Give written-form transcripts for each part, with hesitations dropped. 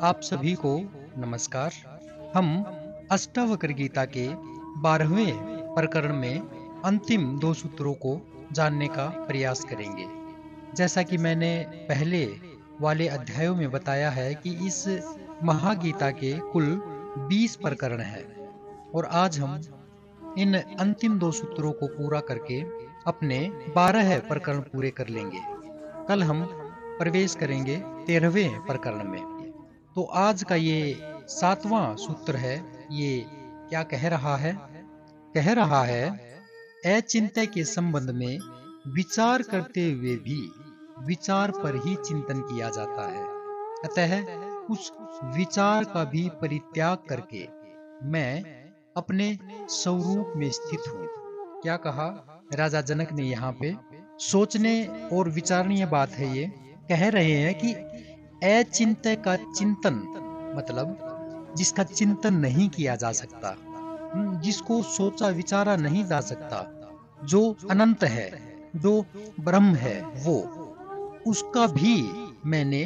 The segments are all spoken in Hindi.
आप सभी को नमस्कार। हम अष्टावक्र गीता के 12वें प्रकरण में अंतिम दो सूत्रों को जानने का प्रयास करेंगे। जैसा कि मैंने पहले वाले अध्यायों में बताया है कि इस महागीता के कुल 20 प्रकरण हैं और आज हम इन अंतिम दो सूत्रों को पूरा करके अपने 12 प्रकरण पूरे कर लेंगे। कल हम प्रवेश करेंगे 13वें प्रकरण में। तो आज का ये 7वां सूत्र है। ये क्या कह रहा है? कह रहा है, अचिंत्य के संबंध में विचार करते हुए भी विचार पर ही चिंतन किया जाता है। अतः उस विचार का भी परित्याग करके मैं अपने स्वरूप में स्थित हूँ। क्या कहा राजा जनक ने यहाँ पे? सोचने और विचारणीय बात है ये। कह रहे हैं कि अचिंत्य का चिंतन मतलब जिसका चिंतन नहीं किया जा सकता, जिसको सोचा विचारा नहीं जा सकता, जो अनंत है, जो ब्रह्म है, वो उसका भी मैंने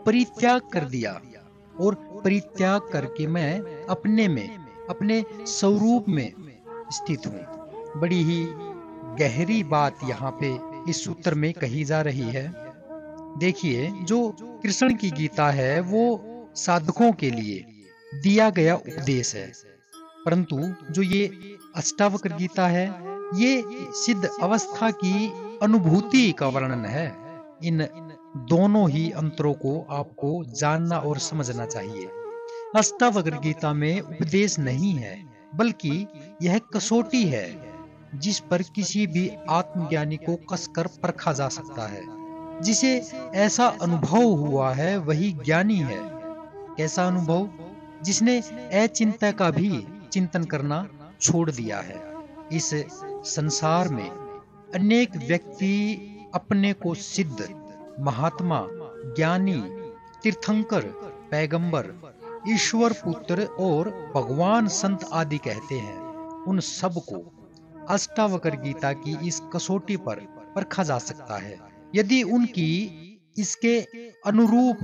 परित्याग कर दिया और परित्याग करके मैं अपने में, अपने स्वरूप में स्थित हूँ। बड़ी ही गहरी बात यहाँ पे इस सूत्र में कही जा रही है। देखिए, जो कृष्ण की गीता है वो साधकों के लिए दिया गया उपदेश है, परंतु जो ये अष्टावक्र गीता है ये सिद्ध अवस्था की अनुभूति का वर्णन है। इन दोनों ही अंतरों को आपको जानना और समझना चाहिए। अष्टावक्र गीता में उपदेश नहीं है, बल्कि यह कसौटी है जिस पर किसी भी आत्मज्ञानी को कसकर परखा जा सकता है। जिसे ऐसा अनुभव हुआ है वही ज्ञानी है। कैसा अनुभव? जिसने अचिंत्य का भी चिंतन करना छोड़ दिया है। इस संसार में अनेक व्यक्ति अपने को सिद्ध, महात्मा, ज्ञानी, तीर्थंकर, पैगंबर, ईश्वर पुत्र और भगवान संत आदि कहते हैं। उन सब को अष्टावक्र गीता की इस कसौटी पर परखा जा सकता है। यदि उनकी इसके अनुरूप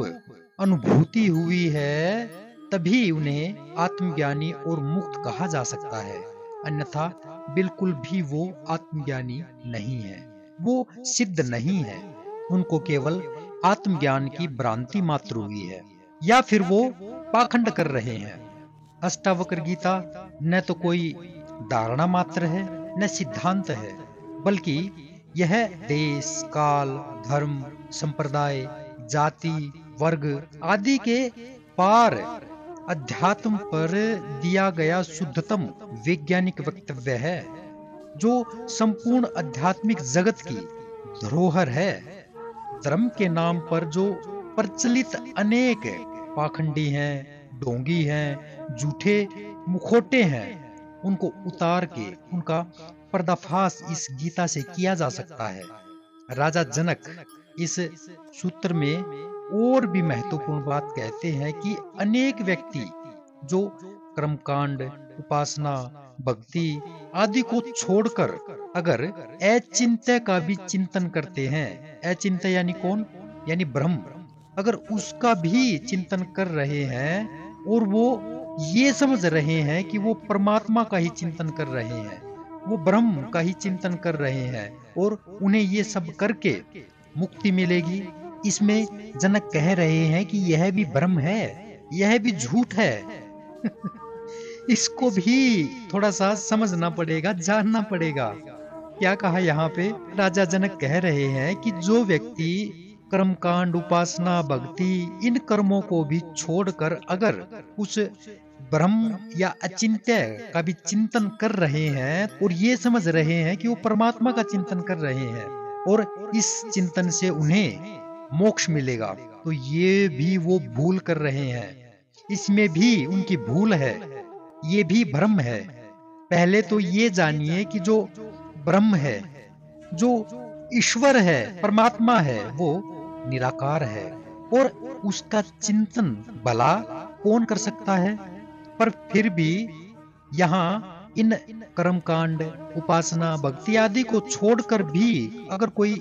अनुभूति हुई है तभी उन्हें आत्मज्ञानी और मुक्त कहा जा सकता है, अन्यथा बिल्कुल भी वो आत्मज्ञानी नहीं है, वो सिद्ध नहीं है। उनको केवल आत्मज्ञान की भ्रांति मात्र हुई है, या फिर वो पाखंड कर रहे हैं। अष्टावक्र गीता न तो कोई धारणा मात्र है न सिद्धांत है, बल्कि यह देश, काल, धर्म, संप्रदाय, जाति, वर्ग आदि के पार अध्यात्म पर दिया गया शुद्धतम वैज्ञानिक वक्तव्य है, जो संपूर्ण आध्यात्मिक जगत की धरोहर है। धर्म के नाम पर जो प्रचलित अनेक पाखंडी हैं, ढोंगी हैं, झूठे मुखौटे हैं, उनको उतार के उनका पर्दाफाश इस गीता से किया जा सकता है। राजा जनक इस सूत्र में और भी महत्वपूर्ण बात कहते हैं कि अनेक व्यक्ति जो कर्मकांड, उपासना, भक्ति आदि को छोड़कर अगर अचिंत्य का भी चिंतन करते हैं, अचिंत्य यानी कौन? यानी ब्रह्म, अगर उसका भी चिंतन कर रहे हैं और वो ये समझ रहे हैं कि वो परमात्मा का ही चिंतन कर रहे हैं, वो ब्रह्म का ही चिंतन कर रहे हैं और उन्हें ये सब करके मुक्ति मिलेगी, इसमें जनक कह रहे हैं कि यह भी ब्रह्म है, यह भी झूठ है। इसको भी थोड़ा सा समझना पड़ेगा, जानना पड़ेगा। क्या कहा यहाँ पे? राजा जनक कह रहे हैं कि जो व्यक्ति कर्मकांड, उपासना, भक्ति इन कर्मों को भी छोड़कर अगर उस ब्रह्म या अचिंत्य का भी चिंतन कर रहे हैं और ये समझ रहे हैं कि वो परमात्मा का चिंतन कर रहे हैं और इस चिंतन से उन्हें मोक्ष मिलेगा, तो ये भी वो भूल कर रहे हैं। इसमें भी उनकी भूल है, ये भी भ्रम है। पहले तो ये जानिए कि जो ब्रह्म है, जो ईश्वर है, परमात्मा है, वो निराकार है और उसका चिंतन भला कौन कर सकता है? पर फिर भी यहाँ इन कर्मकांड, उपासना, भक्ति आदि को छोड़कर भी अगर कोई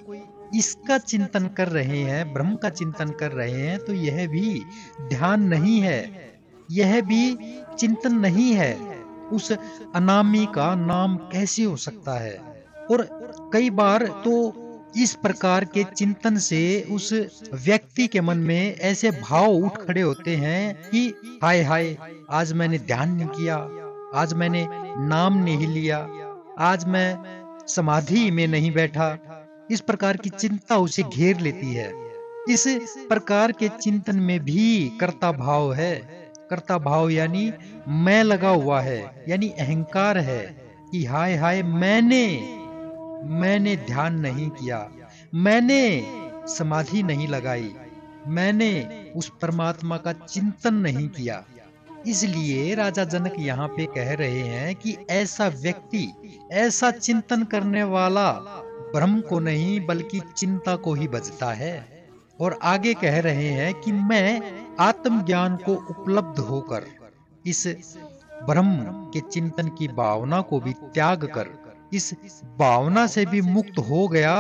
इसका चिंतन कर रहे हैं, ब्रह्म का चिंतन कर रहे हैं, तो यह भी ध्यान नहीं है, यह भी चिंतन नहीं है। उस अनामी का नाम कैसे हो सकता है? और कई बार तो इस प्रकार के चिंतन से उस व्यक्ति के मन में ऐसे भाव उठ खड़े होते हैं कि हाय हाय, आज मैंने ध्यान नहीं किया, आज मैंने नाम नहीं लिया, आज मैं समाधि में नहीं बैठा। इस प्रकार की चिंता उसे घेर लेती है। इस प्रकार के चिंतन में भी कर्ता भाव है। कर्ता भाव यानी मैं लगा हुआ है, यानी अहंकार है कि हाय हाय, मैंने ध्यान नहीं किया, मैंने समाधि नहीं लगाई, मैंने उस परमात्मा का चिंतन नहीं किया। इसलिए राजा जनक यहाँ पे कह रहे हैं कि ऐसा व्यक्ति, ऐसा चिंतन करने वाला ब्रह्म को नहीं बल्कि चिंता को ही बजता है। और आगे कह रहे हैं कि मैं आत्मज्ञान को उपलब्ध होकर इस ब्रह्म के चिंतन की भावना को भी त्याग कर इस भावना से भी मुक्त हो गया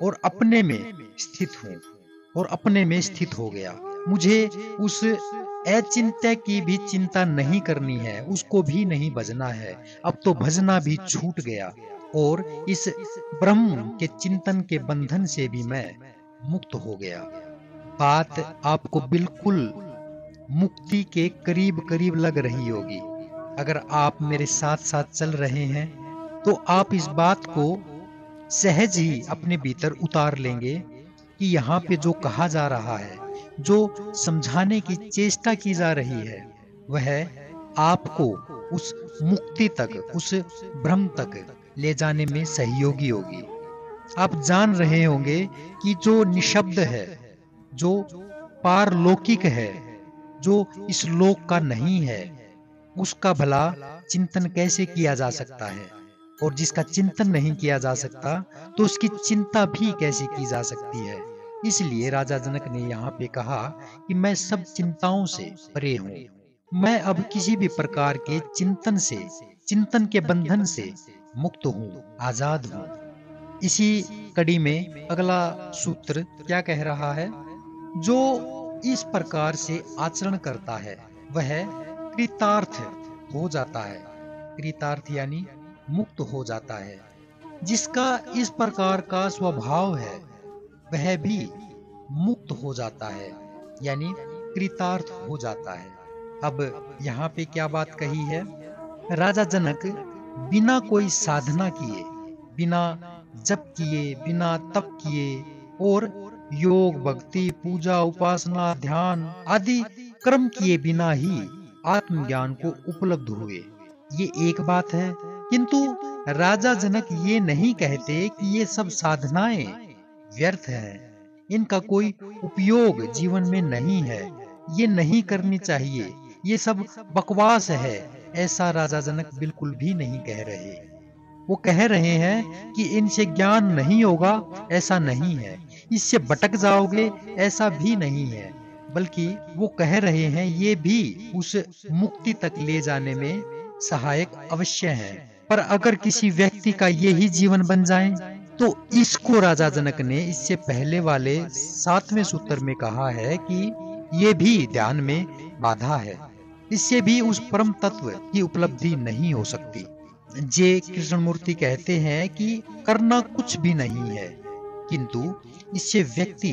और अपने में स्थित हूँ, और अपने में स्थित हो गया। मुझे उस अचिंत्य की भी चिंता नहीं करनी है, उसको भी नहीं भजना है। अब तो भजना भी छूट गया और इस ब्रह्म के चिंतन के बंधन से भी मैं मुक्त हो गया। बात आपको बिल्कुल मुक्ति के करीब करीब लग रही होगी। अगर आप मेरे साथ साथ चल रहे हैं तो आप इस बात को सहज ही अपने भीतर उतार लेंगे कि यहाँ पे जो कहा जा रहा है, जो समझाने की चेष्टा की जा रही है, वह आपको उस मुक्ति तक, उस ब्रह्म तक ले जाने में सहयोगी होगी। आप जान रहे होंगे कि जो निशब्द है, जो पारलौकिक है, जो इस लोक का नहीं है, उसका भला चिंतन कैसे किया जा सकता है? और जिसका चिंतन नहीं किया जा सकता तो उसकी चिंता भी कैसे की जा सकती है? इसलिए राजा जनक ने यहाँ पे कहा कि मैं सब चिंताओं से परे हूँ, मैं अब किसी भी प्रकार के चिंतन से, चिंतन के बंधन से मुक्त हूँ, आजाद हूँ। इसी कड़ी में अगला सूत्र क्या कह रहा है? जो इस प्रकार से आचरण करता है वह कृतार्थ हो जाता है। कृतार्थ यानी मुक्त हो जाता है। जिसका इस प्रकार का स्वभाव है वह भी मुक्त हो जाता है, यानी कृतार्थ हो जाता है। अब यहाँ पे क्या बात कही है? राजा जनक बिना कोई साधना किए, बिना जप किए, बिना तप किए और योग, भक्ति, पूजा, उपासना, ध्यान आदि कर्म किए बिना ही आत्मज्ञान को उपलब्ध हुए। ये एक बात है। किंतु राजा जनक ये नहीं कहते कि ये सब साधनाएं व्यर्थ हैं, इनका कोई उपयोग जीवन में नहीं है, ये नहीं करनी चाहिए, ये सब बकवास है। ऐसा राजा जनक बिल्कुल भी नहीं कह रहे। वो कह रहे हैं कि इनसे ज्ञान नहीं होगा, ऐसा नहीं है, इससे भटक जाओगे, ऐसा भी नहीं है, बल्कि वो कह रहे हैं ये भी उस मुक्ति तक ले जाने में सहायक अवश्य है। पर अगर किसी व्यक्ति का यही जीवन बन जाए तो इसको राजा जनक ने इससे पहले वाले 7वें सूत्र में कहा है कि ये भी ध्यान में बाधा है, इससे भी उस परम तत्व की उपलब्धि नहीं हो सकती। जे कृष्णमूर्ति कहते हैं कि करना कुछ भी नहीं है, किंतु इससे व्यक्ति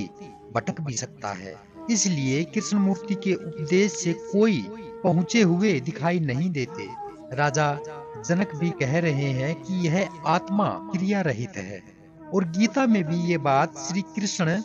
भटक भी सकता है। इसलिए कृष्णमूर्ति के उपदेश से कोई पहुंचे हुए दिखाई नहीं देते। राजा जनक भी कह रहे हैं कि यह आत्मा क्रिया रहित है। और गीता में भी ये बात श्री कृष्ण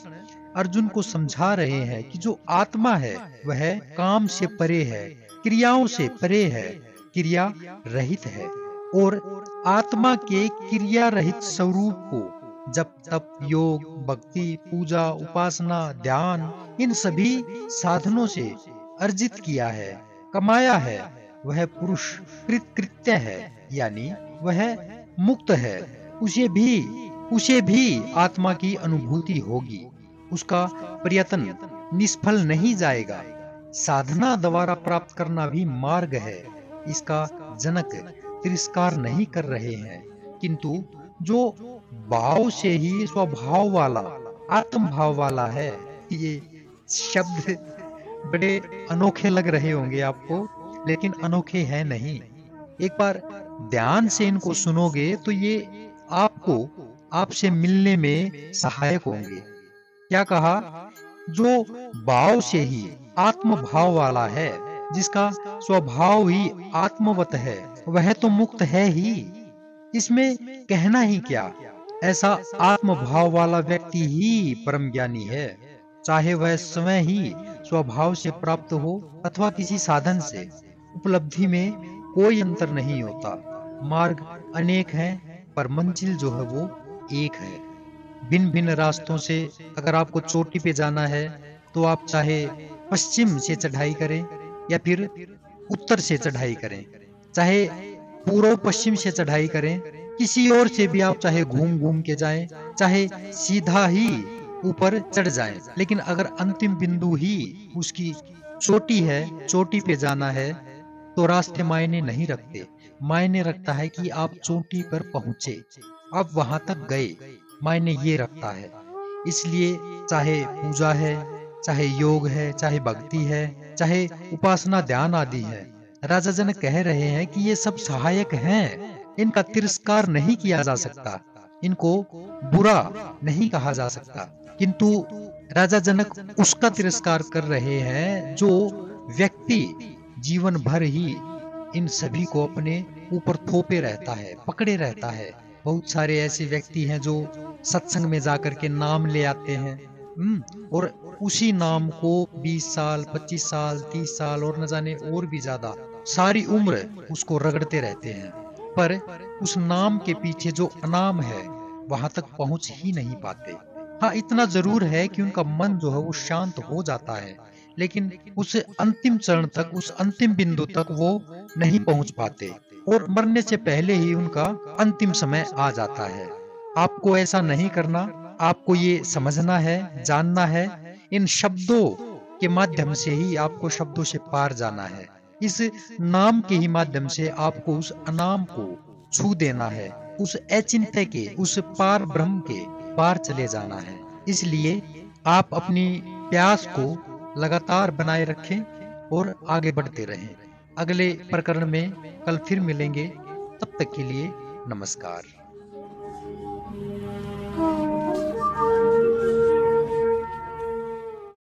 अर्जुन को समझा रहे हैं कि जो आत्मा है वह काम से परे है, क्रियाओं से परे है, क्रिया रहित है। और आत्मा के क्रिया रहित स्वरूप को जब तप, योग, भक्ति, पूजा, उपासना, ध्यान इन सभी साधनों से अर्जित किया है, कमाया है, वह पुरुष कृत्य है, यानी वह मुक्त है। उसे भी आत्मा की अनुभूति होगी, उसका प्रयत्न निष्फल नहीं जाएगा। साधना द्वारा प्राप्त करना भी मार्ग है, इसका जनक तिरस्कार नहीं कर रहे हैं। किंतु जो भाव से ही स्वभाव वाला आत्म भाव वाला है। ये शब्द बड़े अनोखे लग रहे होंगे आपको, लेकिन अनोखे हैं नहीं। एक बार ध्यान से इनको सुनोगे तो ये आपको आपसे मिलने में सहायक होंगे। क्या कहा? जो भाव से ही आत्म भाव वाला है, जिसका स्वभाव ही आत्मवत है, वह तो मुक्त है ही। इसमें कहना ही क्या। ऐसा आत्म भाव वाला व्यक्ति ही परम ज्ञानी है, चाहे वह स्वयं ही स्वभाव से प्राप्त हो अथवा किसी साधन से। उपलब्धि में कोई अंतर नहीं होता। मार्ग अनेक हैं, पर मंजिल जो है वो एक है। भिन्न भिन्न रास्तों से अगर आपको चोटी पे जाना है, तो आप चाहे पश्चिम से चढ़ाई करें या फिर उत्तर से चढ़ाई करें, चाहे पूर्व पश्चिम से चढ़ाई करें, किसी और से भी आप चाहे घूम घूम के जाएं, चाहे सीधा ही ऊपर चढ़ जाएं, लेकिन अगर अंतिम बिंदु ही उसकी चोटी है, चोटी पे जाना है, तो रास्ते मायने नहीं रखते। मायने रखता है कि आप चोटी पर पहुंचे, आप वहां तक गए, मायने ये रखता है। इसलिए चाहे पूजा है, चाहे योग है, चाहे भक्ति है, चाहे उपासना ध्यान आदि है, राजा जनक कह रहे हैं कि ये सब सहायक हैं, इनका तिरस्कार नहीं किया जा सकता, इनको बुरा नहीं कहा जा सकता। किंतु राजा जनक उसका तिरस्कार कर रहे हैं जो व्यक्ति जीवन भर ही इन सभी को अपने ऊपर थोपे रहता है, पकड़े रहता है। बहुत सारे ऐसे व्यक्ति हैं जो सत्संग में जाकर के नाम ले आते हैं, और उसी नाम को 20 साल, 25 साल, 30 साल और न जाने और भी ज्यादा सारी उम्र उसको रगड़ते रहते हैं, पर उस नाम के पीछे जो अनाम है वहां तक पहुंच ही नहीं पाते। हाँ, इतना जरूर है कि उनका मन जो है वो शांत हो जाता है, लेकिन उस अंतिम चरण तक, उस अंतिम बिंदु तक वो नहीं पहुंच पाते, और मरने से पहले ही उनका अंतिम समय आ जाता है। आपको ऐसा नहीं करना, आपको ये समझना है, जानना है। इन शब्दों के माध्यम से ही आपको शब्दों से पार जाना है। इस नाम के ही माध्यम से आपको उस अनाम को छू देना है, उस अचिंत्य के, उस पार ब्रह्म के पार चले जाना है। इसलिए आप अपनी प्यास को लगातार बनाए रखें और आगे बढ़ते रहें। अगले प्रकरण में कल फिर मिलेंगे, तब तक के लिए नमस्कार।